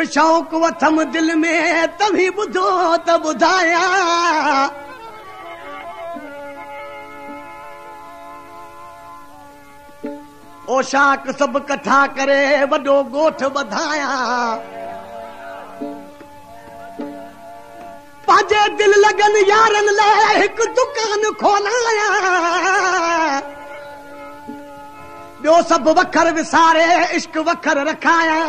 शौक वथम दिल में तभी बुधो त बुधाया ओ शाक सब कठा करे वडो गोठ बधाया पांजे दिल लगन यारन लाए एक दुकान खोलाया ॿियो सब वखर विसारे इश्क वखर रखाया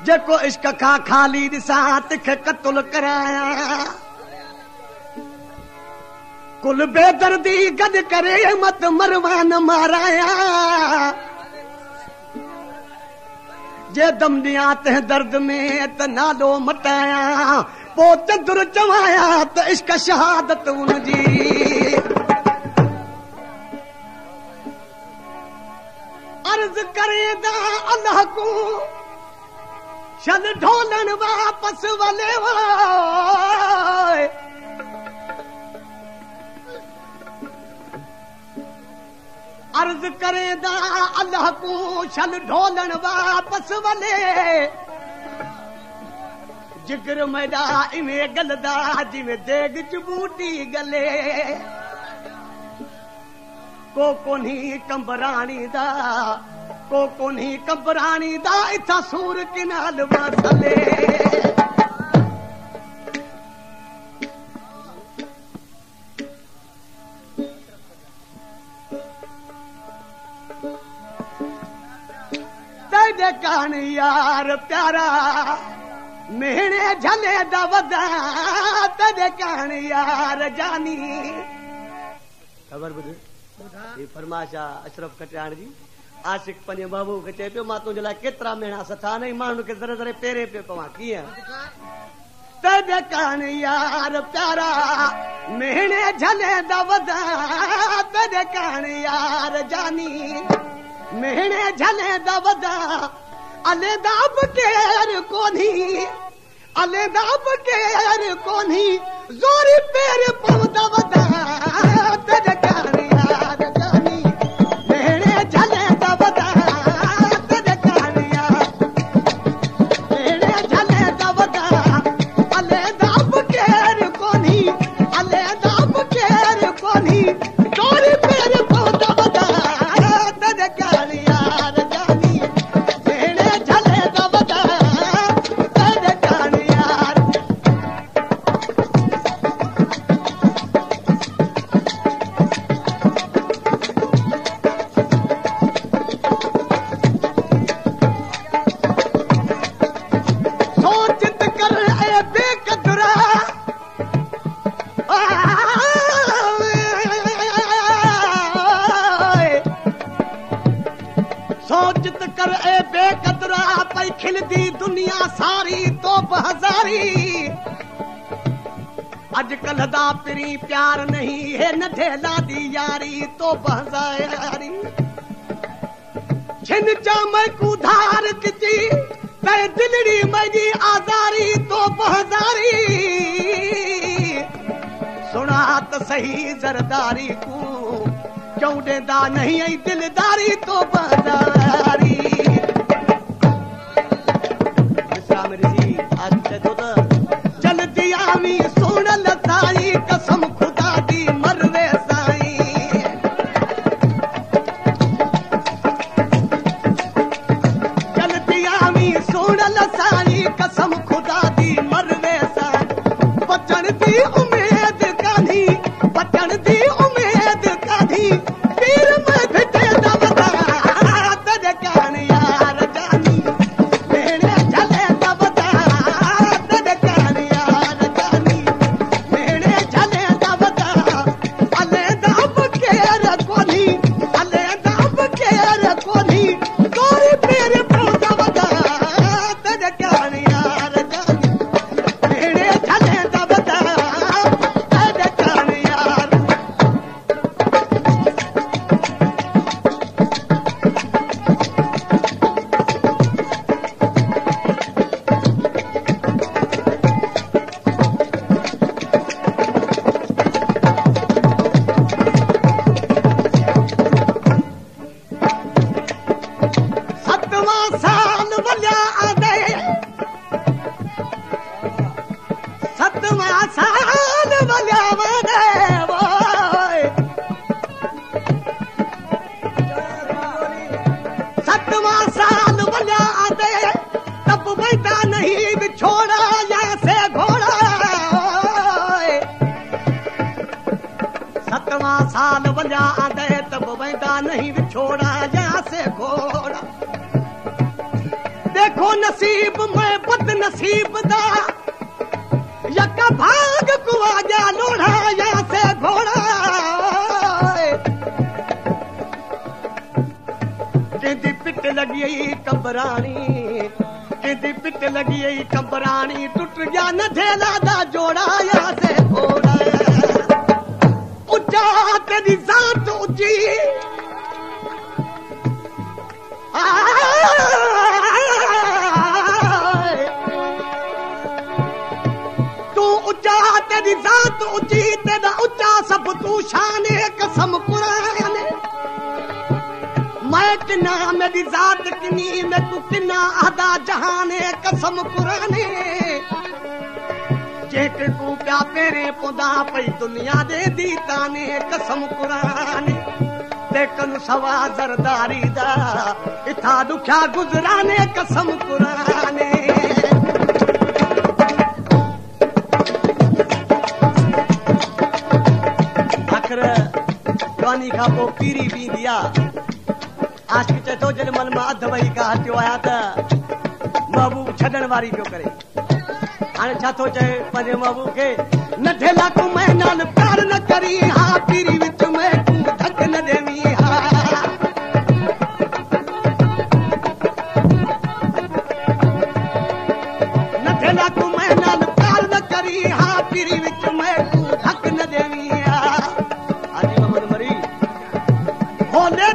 जेको इश्क का खाली दिसा तिख कतल कराया कुल बेदर्दी गद करे मत मरवान माराया जे दम दिया ते दर्द में त नालो मटाया पो चदुर चवाया त इश्क शहादत उनजी अर्ज करेदा अल्लाह को चल ढोलन वापस वले अर्ज करेदा अल्लाह को चल ढोलन वापस वले जिगर मैदा इवें गलदा जिवें देग च बूटी गले को कोनी कंबरानी दा को कोनी कंबरानी दा इथा सूर किनाल वसले तेरे कान यार प्यारा मेहने झले दा वदा तेरे कान यार जानी खबर बुध ये फरमाशा अशरफ कटियाण जी आशिक पंहिंजे महबूब खे चए पियो मां तुंहिंजे लाइ केतिरा मेणा सथा नहीं माण्हू खे ज़रे ज़रे पेरे पियो पवां कीअं तेरे कान यार प्यारा मेहणे झले दा वदा तेरे कान यार जानी मेहणे झले दा वदा अले दाब केर कोनी अले दाब केर कोनी जोरी पेर पवदा वदा तेरे कान यार जानी मेहणे झले खिलदी दुनिया सारी तो बहजारी अजकल दा पिरी प्यार नहीं है नठेला दी यारी तो बहजारी छिन चामय को धार किती ते दिलड़ी मजी आजारी तो बहजारी सुना त सही जरदारी को क्यों देदा नहीं आई दिलदारी तो बहजारी चल दिया मी सुन लताई कसम खुदा दी मरवे साई चल दिया मी सुन लताई कसम खुदा दी मरवे साई बचन दी उम्मीद काधी बचन दी उम्मीद काधी पीर नहीं बिछोड़ा जैसे घोड़ा 7वां साल वञा आंदे तब वेंदा नहीं बिछोड़ा जैसे घोड़ा देखो नसीब मैं बद नसीब दा यका भाग कुआ जा लोढ़ा जैसे घोड़ा केंदी पिट लगी कंबरानी केंदी पिट लगी कंबरानी टुट गया न ढेला दा जोड़ा जैसे घोड़ा उच्चा तेरी जात ऊंची तू उच्चा तेरी जात ऊंची तेरा उच्चा सब तू शान कसम कुरान मैं किना मेरी जात किनी मैं तू किना आदा जहान कसम कुरान जेके तू क्या पेरे पुदा पई दुनिया दे दी ताने कसम कुरान देखन सवा जरदारी दा इथा दुखा गुजराने कसम कुरान आखिर जवानी का पो पीरी भी दिया आज की चेतो जन मन में अध वही का हटियो आया त महबूब छडण वारी पियो करे हाणे छा थो चए पंहिंजे महबूब खे न ढेला तूं मैं नाल प्यार न करी हा पीरी विच में तूं धक न देवी हा न ढेला तूं मैं नाल प्यार न करी हा पीरी विच में तूं धक न देवी हा हाजी मोहम्मद मरी होले